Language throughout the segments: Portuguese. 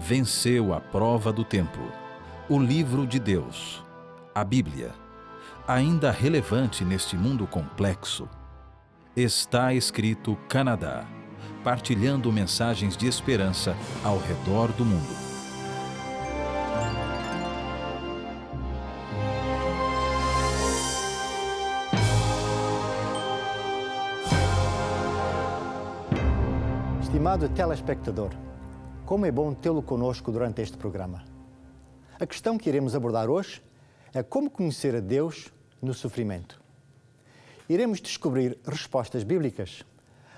venceu a prova do tempo. O livro de Deus, a Bíblia, ainda relevante neste mundo complexo. Está escrito Canadá, partilhando mensagens de esperança ao redor do mundo. Estimado telespectador, como é bom tê-lo conosco durante este programa. A questão que iremos abordar hoje é como conhecer a Deus no sofrimento. Iremos descobrir respostas bíblicas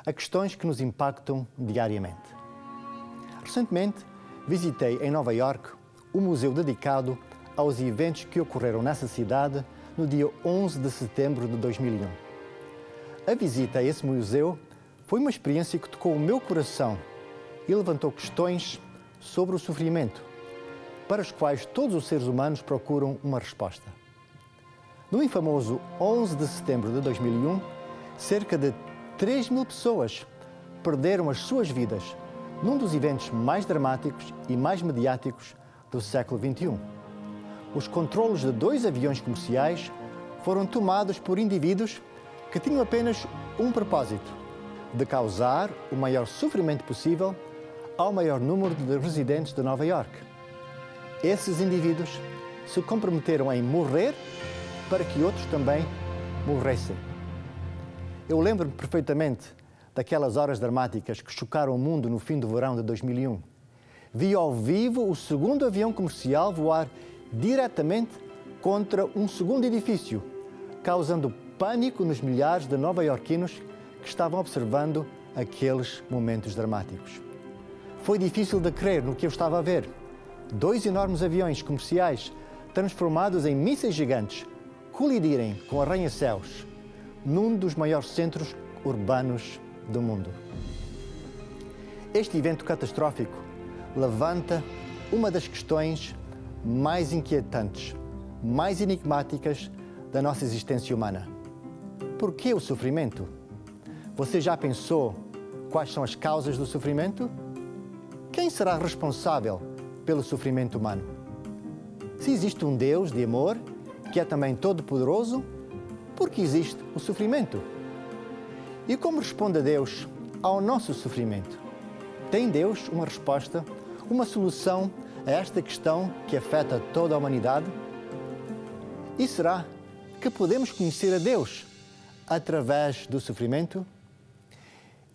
a questões que nos impactam diariamente. Recentemente, visitei em Nova Iorque o museu dedicado aos eventos que ocorreram nessa cidade no dia 11 de setembro de 2001. A visita a esse museu foi uma experiência que tocou o meu coração e levantou questões sobre o sofrimento, para as quais todos os seres humanos procuram uma resposta. No infamoso 11 de setembro de 2001, cerca de 3.000 pessoas perderam as suas vidas num dos eventos mais dramáticos e mais mediáticos do século XXI. Os controlos de 2 aviões comerciais foram tomados por indivíduos que tinham apenas um propósito: de causar o maior sofrimento possível ao maior número de residentes de Nova Iorque. Esses indivíduos se comprometeram em morrer para que outros também morressem. Eu lembro-me perfeitamente daquelas horas dramáticas que chocaram o mundo no fim do verão de 2001. Vi ao vivo o segundo avião comercial voar diretamente contra um segundo edifício, causando pânico nos milhares de nova-iorquinos que estavam observando aqueles momentos dramáticos. Foi difícil de crer no que eu estava a ver. 2 enormes aviões comerciais, transformados em mísseis gigantes, colidirem com arranha-céus num dos maiores centros urbanos do mundo. Este evento catastrófico levanta uma das questões mais inquietantes, mais enigmáticas da nossa existência humana. Por que o sofrimento? Você já pensou quais são as causas do sofrimento? Quem será responsável pelo sofrimento humano? Se existe um Deus de amor, que é também todo-poderoso, por que existe o sofrimento? E como responde a Deus ao nosso sofrimento? Tem Deus uma resposta, uma solução a esta questão que afeta toda a humanidade? E será que podemos conhecer a Deus através do sofrimento?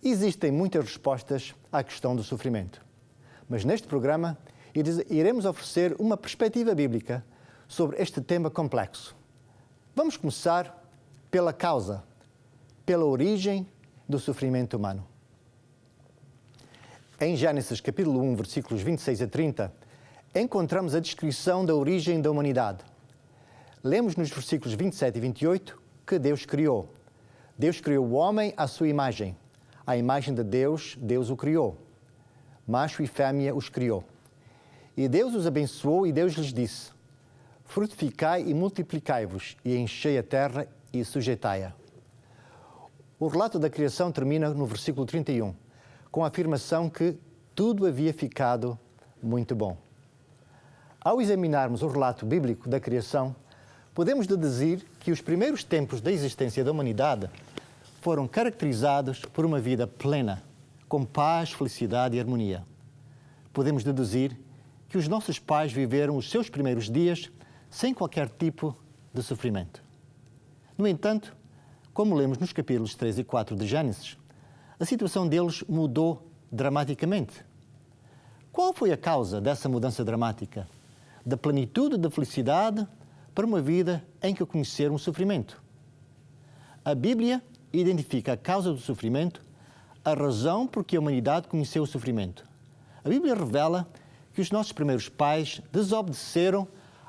Existem muitas respostas à questão do sofrimento, mas neste programa iremos oferecer uma perspectiva bíblica sobre este tema complexo. Vamos começar pela causa, pela origem do sofrimento humano. Em Gênesis capítulo 1, versículos 26 a 30, encontramos a descrição da origem da humanidade. Lemos nos versículos 27 e 28 que Deus criou. Deus criou o homem à sua imagem. À imagem de Deus, Deus o criou. Macho e fêmea os criou. E Deus os abençoou e Deus lhes disse: frutificai e multiplicai-vos, e enchei a terra e sujeitai-a. O relato da criação termina no versículo 31, com a afirmação que tudo havia ficado muito bom. Ao examinarmos o relato bíblico da criação, podemos deduzir que os primeiros tempos da existência da humanidade foram caracterizados por uma vida plena, com paz, felicidade e harmonia. Podemos deduzir que os nossos pais viveram os seus primeiros dias sem qualquer tipo de sofrimento. No entanto, como lemos nos capítulos 3 e 4 de Gênesis, a situação deles mudou dramaticamente. Qual foi a causa dessa mudança dramática? Da plenitude da felicidade para uma vida em que conheceram o sofrimento. A Bíblia identifica a causa do sofrimento, a razão por que a humanidade conheceu o sofrimento. A Bíblia revela que os nossos primeiros pais desobedeceram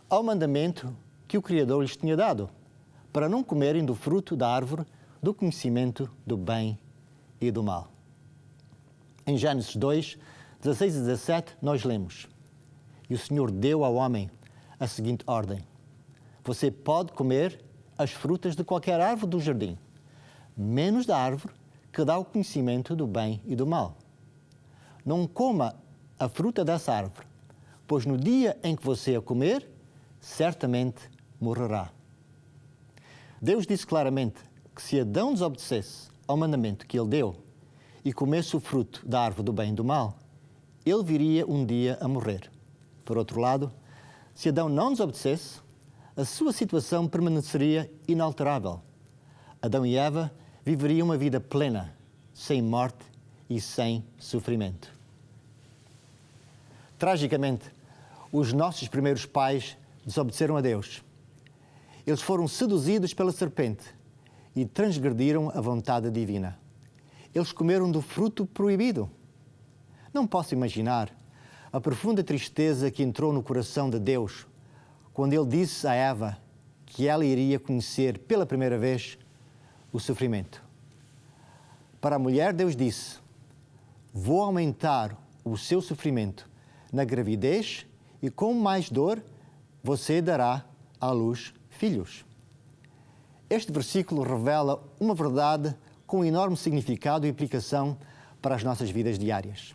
ao mandamento que o Criador lhes tinha dado, para não comerem do fruto da árvore do conhecimento do bem e do mal. Em Gênesis 2, 16 e 17, nós lemos: E o Senhor deu ao homem a seguinte ordem: Você pode comer as frutas de qualquer árvore do jardim, menos da árvore que dá o conhecimento do bem e do mal. Não coma a fruta dessa árvore, pois no dia em que você a comer, certamente morrerá. Deus disse claramente que se Adão desobedecesse ao mandamento que ele deu e comesse o fruto da árvore do bem e do mal, ele viria um dia a morrer. Por outro lado, se Adão não desobedecesse, a sua situação permaneceria inalterável. Adão e Eva viveriam uma vida plena, sem morte e sem sofrimento. Tragicamente, os nossos primeiros pais desobedeceram a Deus. Eles foram seduzidos pela serpente e transgrediram a vontade divina. Eles comeram do fruto proibido. Não posso imaginar a profunda tristeza que entrou no coração de Deus quando ele disse a Eva que ela iria conhecer pela primeira vez o sofrimento. Para a mulher, Deus disse: vou aumentar o seu sofrimento na gravidez e com mais dor você dará à luz filhos. Este versículo revela uma verdade com enorme significado e implicação para as nossas vidas diárias.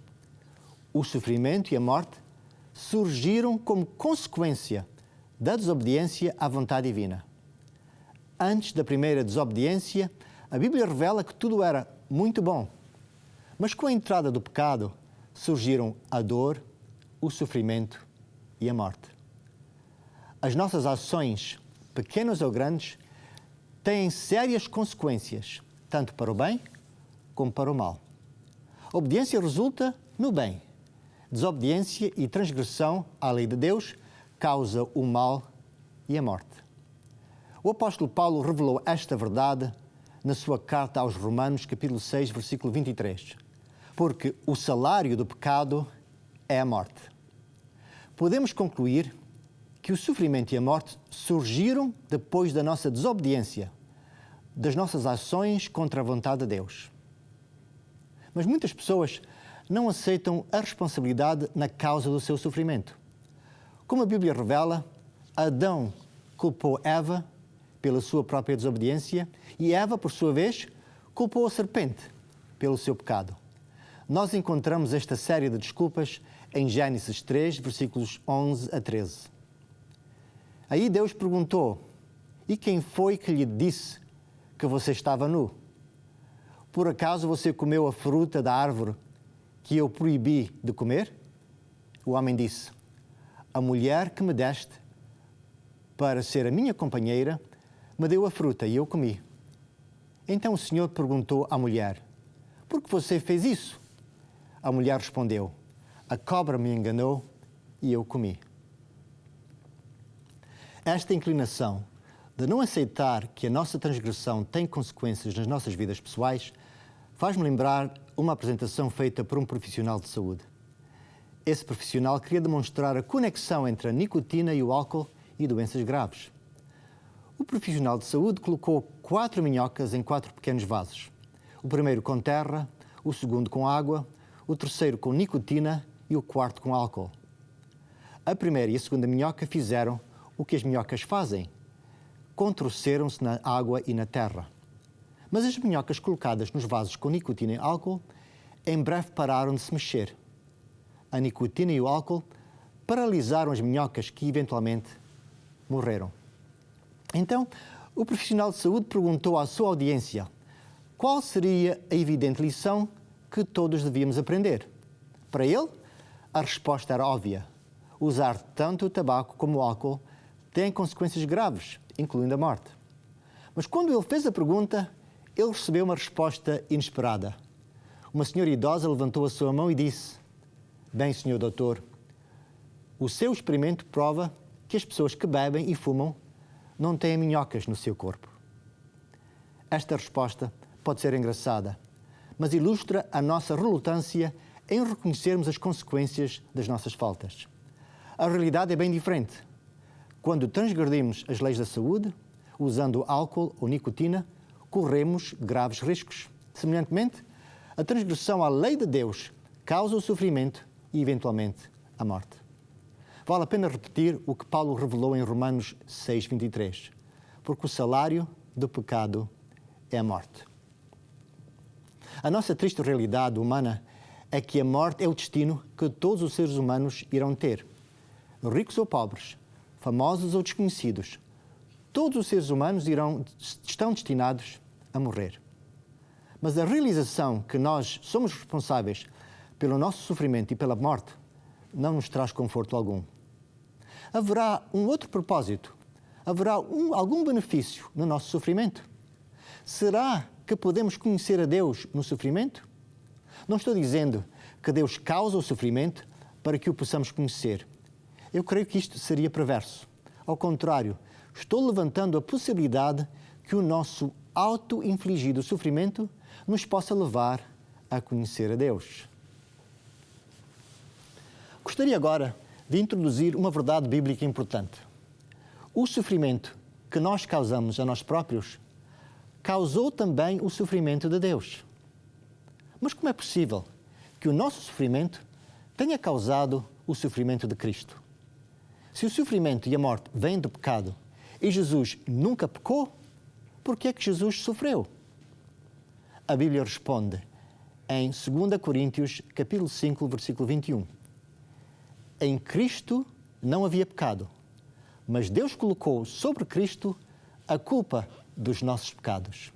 O sofrimento e a morte surgiram como consequência da desobediência à vontade divina. Antes da primeira desobediência, a Bíblia revela que tudo era muito bom. Mas com a entrada do pecado, surgiram a dor, o sofrimento e a morte. As nossas ações, pequenas ou grandes, têm sérias consequências, tanto para o bem como para o mal. A obediência resulta no bem. Desobediência e transgressão à lei de Deus causa o mal e a morte. O apóstolo Paulo revelou esta verdade na sua carta aos Romanos, capítulo 6, versículo 23. Porque o salário do pecado é a morte. Podemos concluir que o sofrimento e a morte surgiram depois da nossa desobediência, das nossas ações contra a vontade de Deus. Mas muitas pessoas não aceitam a responsabilidade na causa do seu sofrimento. Como a Bíblia revela, Adão culpou Eva pela sua própria desobediência e Eva, por sua vez, culpou a serpente pelo seu pecado. Nós encontramos esta série de desculpas em Gênesis 3, versículos 11 a 13. Aí Deus perguntou: e quem foi que lhe disse que você estava nu? Por acaso você comeu a fruta da árvore que eu proibi de comer? O homem disse: a mulher que me deste para ser a minha companheira me deu a fruta e eu comi. Então o Senhor perguntou à mulher: por que você fez isso? A mulher respondeu: a cobra me enganou e eu comi. Esta inclinação de não aceitar que a nossa transgressão tem consequências nas nossas vidas pessoais faz-me lembrar uma apresentação feita por um profissional de saúde. Esse profissional queria demonstrar a conexão entre a nicotina e o álcool e doenças graves. O profissional de saúde colocou 4 minhocas em 4 pequenos vasos. O primeiro com terra, o segundo com água, o terceiro com nicotina e o quarto com álcool. A primeira e a segunda minhoca fizeram o que as minhocas fazem: contorceram-se na água e na terra. Mas as minhocas colocadas nos vasos com nicotina e álcool em breve pararam de se mexer. A nicotina e o álcool paralisaram as minhocas que eventualmente morreram. Então, o profissional de saúde perguntou à sua audiência qual seria a evidente lição que todos devíamos aprender. Para ele, a resposta era óbvia: usar tanto o tabaco como o álcool tem consequências graves, incluindo a morte. Mas quando ele fez a pergunta, ele recebeu uma resposta inesperada. Uma senhora idosa levantou a sua mão e disse: bem, senhor doutor, o seu experimento prova que as pessoas que bebem e fumam não têm minhocas no seu corpo. Esta resposta pode ser engraçada, mas ilustra a nossa relutância em reconhecermos as consequências das nossas faltas. A realidade é bem diferente. Quando transgredimos as leis da saúde, usando álcool ou nicotina, corremos graves riscos. Semelhantemente, a transgressão à lei de Deus causa o sofrimento e, eventualmente, a morte. Vale a pena repetir o que Paulo revelou em Romanos 6:23, porque o salário do pecado é a morte. A nossa triste realidade humana é que a morte é o destino que todos os seres humanos irão ter. ricos ou pobres, famosos ou desconhecidos, todos os seres humanos estão destinados a morrer. Mas a realização que nós somos responsáveis pelo nosso sofrimento e pela morte não nos traz conforto algum. Haverá um outro propósito? Haverá algum benefício no nosso sofrimento? Será que podemos conhecer a Deus no sofrimento? Não estou dizendo que Deus causa o sofrimento para que o possamos conhecer. Eu creio que isto seria perverso. Ao contrário, estou levantando a possibilidade que o nosso auto-infligido sofrimento nos possa levar a conhecer a Deus. Gostaria agora de introduzir uma verdade bíblica importante. O sofrimento que nós causamos a nós próprios causou também o sofrimento de Deus. Mas como é possível que o nosso sofrimento tenha causado o sofrimento de Cristo? Se o sofrimento e a morte vêm do pecado e Jesus nunca pecou, por que é que Jesus sofreu? A Bíblia responde em 2 Coríntios, capítulo 5, versículo 21. Em Cristo não havia pecado, mas Deus colocou sobre Cristo a culpa dos nossos pecados.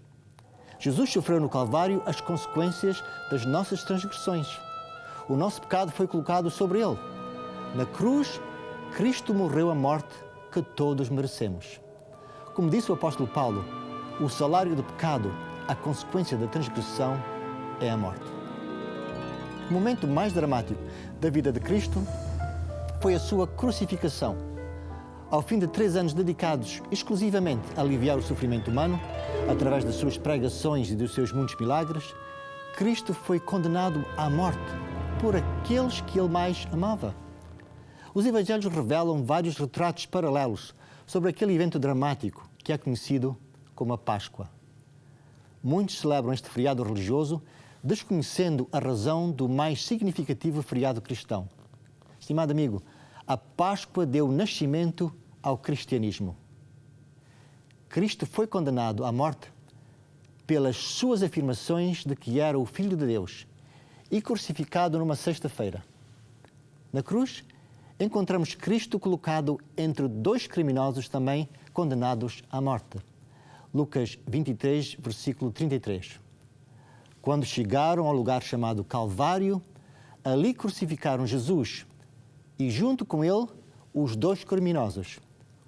Jesus sofreu no Calvário as consequências das nossas transgressões. O nosso pecado foi colocado sobre Ele. Na cruz, Cristo morreu a morte que todos merecemos. Como disse o apóstolo Paulo, o salário do pecado, a consequência da transgressão, é a morte. O momento mais dramático da vida de Cristo foi a sua crucificação. Ao fim de 3 anos dedicados exclusivamente a aliviar o sofrimento humano, através das suas pregações e dos seus muitos milagres, Cristo foi condenado à morte por aqueles que Ele mais amava. Os Evangelhos revelam vários retratos paralelos sobre aquele evento dramático que é conhecido como a Páscoa. Muitos celebram este feriado religioso desconhecendo a razão do mais significativo feriado cristão. Estimado amigo, a Páscoa deu nascimento ao cristianismo. Cristo foi condenado à morte pelas suas afirmações de que era o Filho de Deus e crucificado numa sexta-feira. Na cruz, encontramos Cristo colocado entre 2 criminosos também condenados à morte. Lucas 23, versículo 33. Quando chegaram ao lugar chamado Calvário, ali crucificaram Jesus e, junto com ele, os 2 criminosos,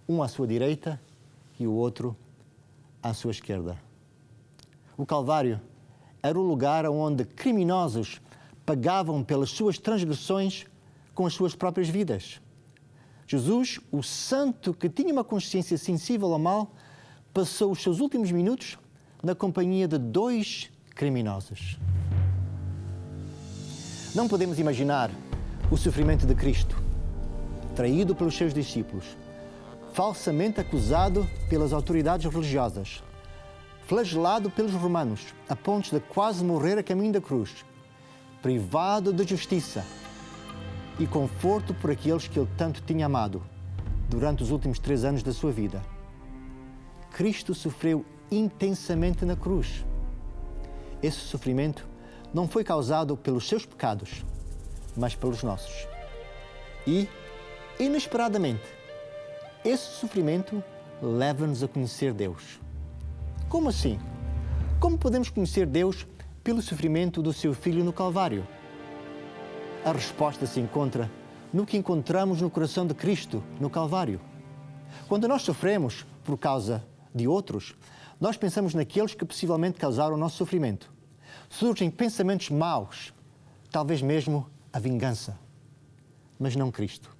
um à sua direita e o outro à sua esquerda. O Calvário era o lugar onde criminosos pagavam pelas suas transgressões com as suas próprias vidas. Jesus, o santo que tinha uma consciência sensível ao mal, passou os seus últimos minutos na companhia de 2 criminosos. Não podemos imaginar o sofrimento de Cristo, traído pelos seus discípulos, falsamente acusado pelas autoridades religiosas, flagelado pelos romanos, a ponto de quase morrer a caminho da cruz, privado de justiça e conforto por aqueles que ele tanto tinha amado durante os últimos 3 anos da sua vida. Cristo sofreu intensamente na cruz. Esse sofrimento não foi causado pelos seus pecados, mas pelos nossos. E, inesperadamente, esse sofrimento leva-nos a conhecer Deus. Como assim? Como podemos conhecer Deus pelo sofrimento do seu Filho no Calvário? A resposta se encontra no que encontramos no coração de Cristo no Calvário. Quando nós sofremos por causa de outros, nós pensamos naqueles que possivelmente causaram o nosso sofrimento. Surgem pensamentos maus, talvez mesmo a vingança, mas não Cristo.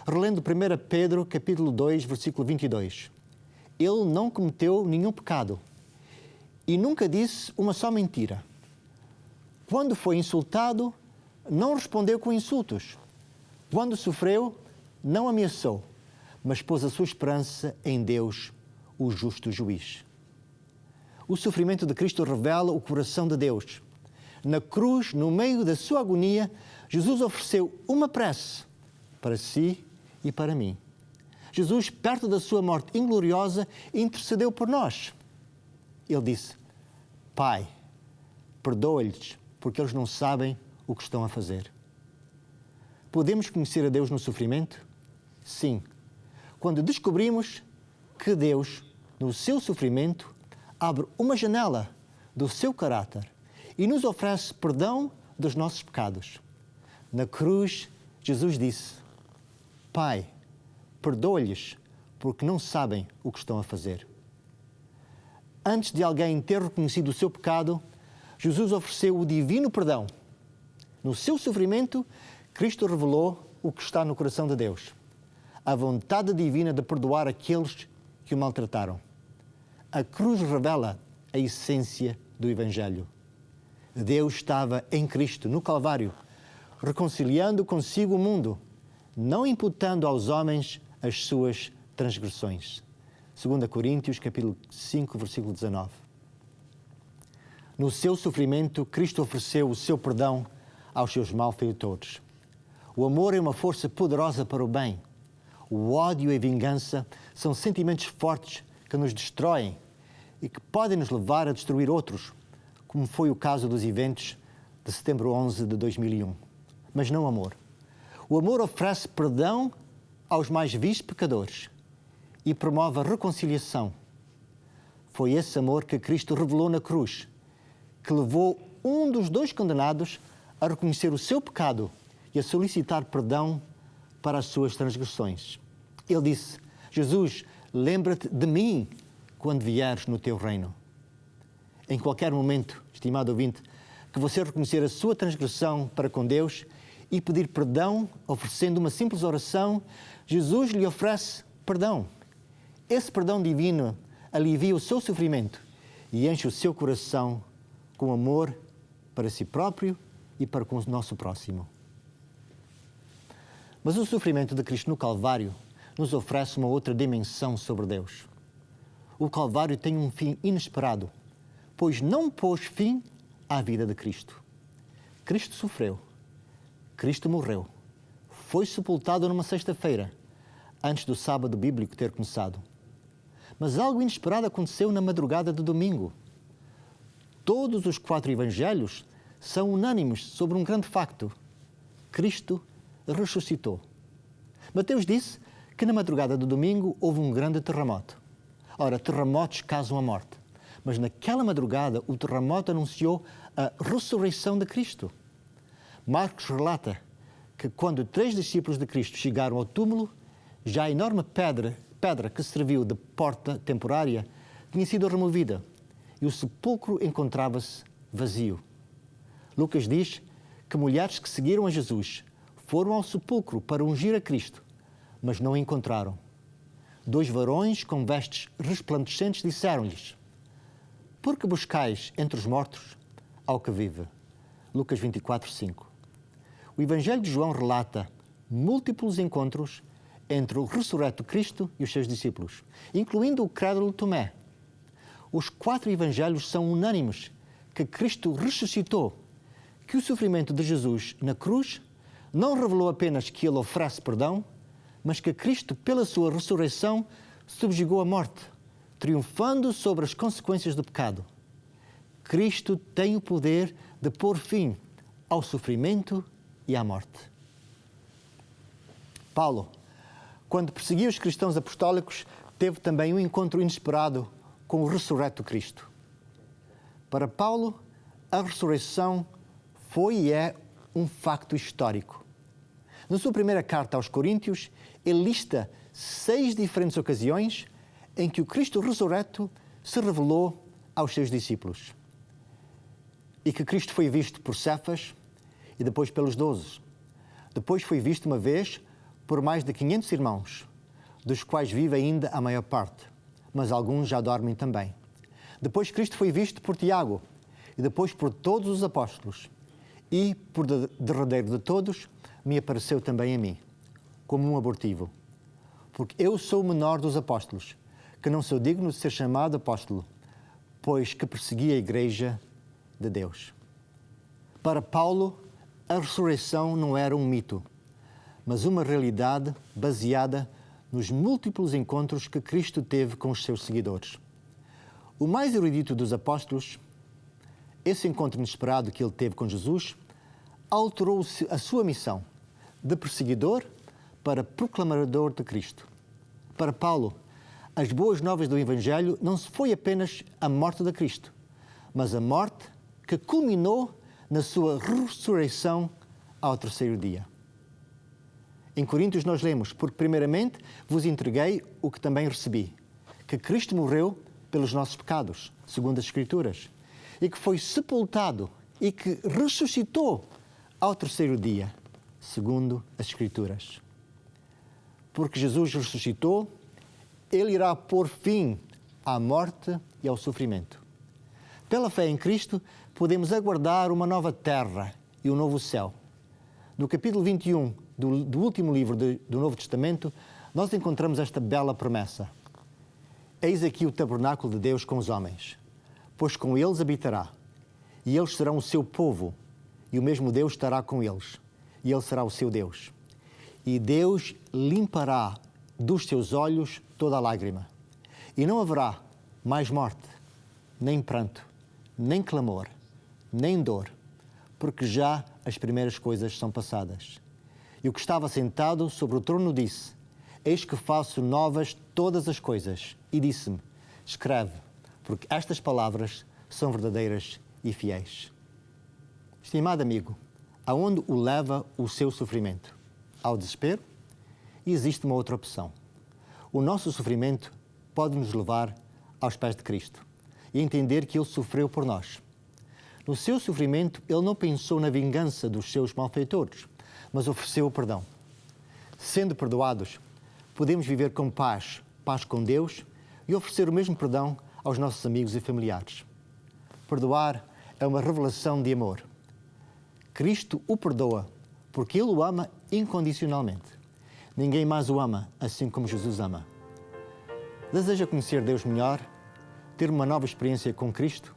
Relendo 1 Pedro, capítulo 2, versículo 22. Ele não cometeu nenhum pecado e nunca disse uma só mentira. Quando foi insultado, não respondeu com insultos. Quando sofreu, não ameaçou, mas pôs a sua esperança em Deus, o justo juiz. O sofrimento de Cristo revela o coração de Deus. Na cruz, no meio da sua agonia, Jesus ofereceu uma prece para si e para mim. Jesus, perto da sua morte ingloriosa, intercedeu por nós. Ele disse: Pai, perdoa-lhes, porque eles não sabem o que estão a fazer. Podemos conhecer a Deus no sofrimento? Sim, quando descobrimos que Deus, no seu sofrimento, abre uma janela do seu caráter e nos oferece perdão dos nossos pecados. Na cruz, Jesus disse: Pai, perdoa-lhes, porque não sabem o que estão a fazer. Antes de alguém ter reconhecido o seu pecado, Jesus ofereceu o divino perdão. No seu sofrimento, Cristo revelou o que está no coração de Deus: a vontade divina de perdoar aqueles que o maltrataram. A cruz revela a essência do Evangelho. Deus estava em Cristo, no Calvário, reconciliando consigo o mundo, não imputando aos homens as suas transgressões. 2 Coríntios, capítulo 5, versículo 19. No seu sofrimento, Cristo ofereceu o seu perdão aos seus malfeitores. O amor é uma força poderosa para o bem. O ódio e a vingança são sentimentos fortes que nos destroem e que podem nos levar a destruir outros, como foi o caso dos eventos de setembro 11 de 2001. Mas não amor. O amor oferece perdão aos mais vis pecadores e promove a reconciliação. Foi esse amor que Cristo revelou na cruz, que levou um dos dois condenados a reconhecer o seu pecado e a solicitar perdão para as suas transgressões. Ele disse: Jesus, lembra-te de mim quando vieres no teu reino. Em qualquer momento, estimado ouvinte, que você reconhecer a sua transgressão para com Deus e pedir perdão, oferecendo uma simples oração, Jesus lhe oferece perdão. Esse perdão divino alivia o seu sofrimento e enche o seu coração com amor para si próprio e para com o nosso próximo. Mas o sofrimento de Cristo no Calvário nos oferece uma outra dimensão sobre Deus. O Calvário tem um fim inesperado, pois não pôs fim à vida de Cristo. Cristo sofreu, Cristo morreu, foi sepultado numa sexta-feira, antes do sábado bíblico ter começado. Mas algo inesperado aconteceu na madrugada de domingo. Todos os 4 evangelhos são unânimes sobre um grande facto: Cristo ressuscitou. Mateus disse que na madrugada do domingo houve um grande terremoto. Ora, terremotos causam a morte. Mas naquela madrugada o terremoto anunciou a ressurreição de Cristo. Marcos relata que quando 3 discípulos de Cristo chegaram ao túmulo, já a enorme pedra que serviu de porta temporária tinha sido removida e o sepulcro encontrava-se vazio. Lucas diz que mulheres que seguiram a Jesus foram ao sepulcro para ungir a Cristo, mas não o encontraram. 2 varões com vestes resplandecentes disseram-lhes: Por que buscais entre os mortos ao que vive? Lucas 24, 5. O Evangelho de João relata múltiplos encontros entre o ressurreto Cristo e os seus discípulos, incluindo o crédulo Tomé. Os 4 evangelhos são unânimes que Cristo ressuscitou, que o sofrimento de Jesus na cruz não revelou apenas que ele oferece perdão, mas que Cristo, pela sua ressurreição, subjugou a morte, triunfando sobre as consequências do pecado. Cristo tem o poder de pôr fim ao sofrimento e à morte. Paulo, quando perseguia os cristãos apostólicos, teve também um encontro inesperado com o ressurreto Cristo. Para Paulo, a ressurreição foi e é um facto histórico. Na sua primeira carta aos Coríntios, ele lista 6 diferentes ocasiões em que o Cristo ressurreto se revelou aos seus discípulos. E que Cristo foi visto por Cefas e depois pelos 12. Depois foi visto uma vez por mais de 500 irmãos, dos quais vive ainda a maior parte, mas alguns já dormem também. Depois Cristo foi visto por Tiago e depois por todos os apóstolos. E, por derradeiro de todos, me apareceu também a mim, como um abortivo. Porque eu sou o menor dos apóstolos, que não sou digno de ser chamado apóstolo, pois que persegui a igreja de Deus. Para Paulo, a ressurreição não era um mito, mas uma realidade baseada nos múltiplos encontros que Cristo teve com os seus seguidores. O mais erudito dos apóstolos, esse encontro inesperado que ele teve com Jesus, alterou a sua missão de perseguidor para proclamador de Cristo. Para Paulo, as boas novas do Evangelho não foi apenas a morte de Cristo, mas a morte que culminou na sua ressurreição ao terceiro dia. Em Coríntios nós lemos, porque primeiramente vos entreguei o que também recebi, que Cristo morreu pelos nossos pecados, segundo as Escrituras, e que foi sepultado e que ressuscitou ao terceiro dia, segundo as Escrituras. Porque Jesus ressuscitou, Ele irá pôr fim à morte e ao sofrimento. Pela fé em Cristo, podemos aguardar uma nova terra e um novo céu. No capítulo 21 do último livro do Novo Testamento, nós encontramos esta bela promessa. Eis aqui o tabernáculo de Deus com os homens, pois com eles habitará, e eles serão o seu povo, e o mesmo Deus estará com eles, e ele será o seu Deus. E Deus limpará dos seus olhos toda a lágrima, e não haverá mais morte, nem pranto, nem clamor, nem dor, porque já as primeiras coisas são passadas. E o que estava sentado sobre o trono disse: Eis que faço novas todas as coisas. E disse-me: Escreve, porque estas palavras são verdadeiras e fiéis. Estimado amigo, aonde o leva o seu sofrimento? Ao desespero? E existe uma outra opção. O nosso sofrimento pode nos levar aos pés de Cristo e entender que Ele sofreu por nós. No seu sofrimento, Ele não pensou na vingança dos seus malfeitores, mas ofereceu o perdão. Sendo perdoados, podemos viver com paz com Deus e oferecer o mesmo perdão aos nossos amigos e familiares. Perdoar é uma revelação de amor. Cristo o perdoa porque Ele o ama incondicionalmente. Ninguém mais o ama assim como Jesus ama. Deseja conhecer Deus melhor? Ter uma nova experiência com Cristo?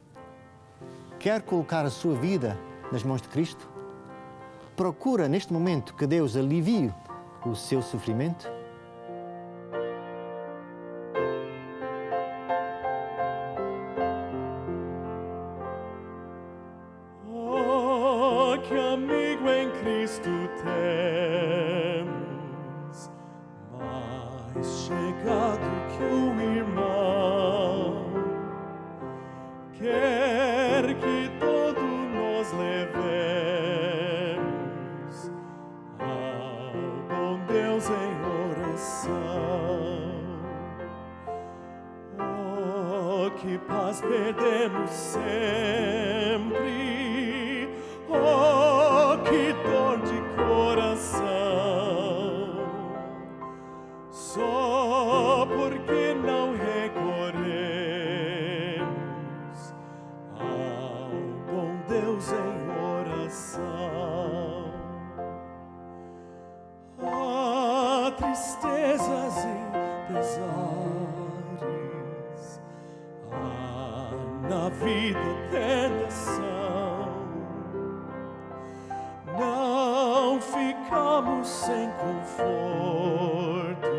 Quer colocar a sua vida nas mãos de Cristo? Procura neste momento que Deus alivie o seu sofrimento? Oh, que amigo em Cristo temos, mais chegado que o irmão. Quer que todo nós levemos ao bom Deus em oração. Oh, que paz perdemos sempre, oh, que dor de coração, só porque não recorremos ao bom Deus em oração. Há tristezas e pesares, há na vida tentação, não ficamos sem conforto,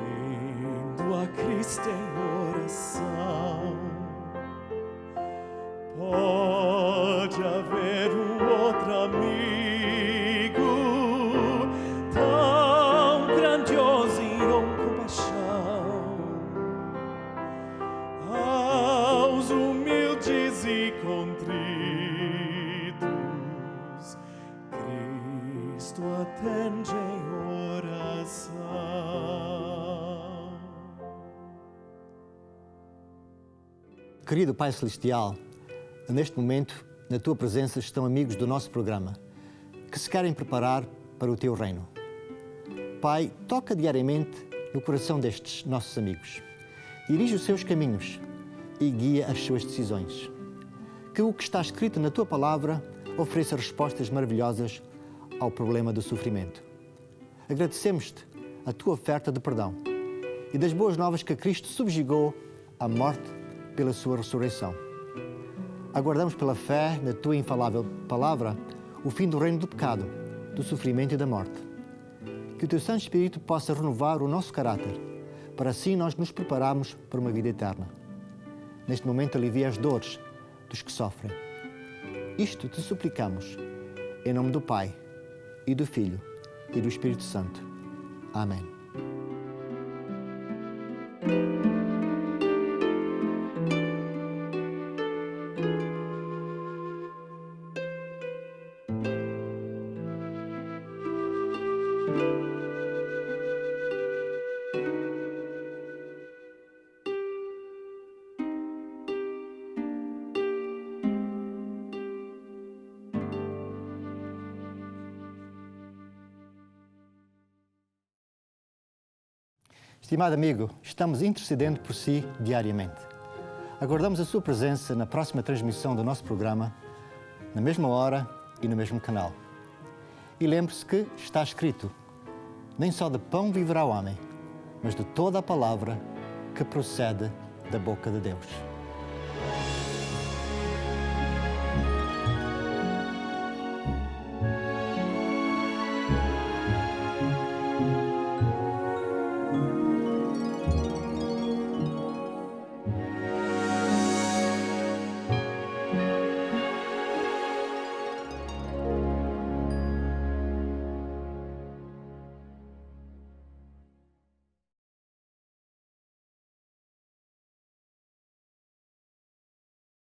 indo a Cristo em oração. Pode haver outro amigo tão grandioso em compaixão aos humildes e contritos. Cristo atende em oração. Querido Pai Celestial, neste momento, na Tua presença, estão amigos do nosso programa que se querem preparar para o Teu reino. Pai, toca diariamente no coração destes nossos amigos. Dirige os seus caminhos e guia as suas decisões. Que o que está escrito na Tua palavra ofereça respostas maravilhosas ao problema do sofrimento. Agradecemos-te a Tua oferta de perdão e das boas novas que Cristo subjugou à morte pela Sua ressurreição. Aguardamos pela fé na Tua infalável palavra o fim do reino do pecado, do sofrimento e da morte. Que o Teu Santo Espírito possa renovar o nosso caráter, para assim nós nos prepararmos para uma vida eterna. Neste momento alivia as dores dos que sofrem. Isto te suplicamos, em nome do Pai, e do Filho, e do Espírito Santo. Amém. Estimado amigo, estamos intercedendo por si diariamente. Aguardamos a sua presença na próxima transmissão do nosso programa, na mesma hora e no mesmo canal. E lembre-se que está escrito: nem só de pão viverá o homem, mas de toda a palavra que procede da boca de Deus.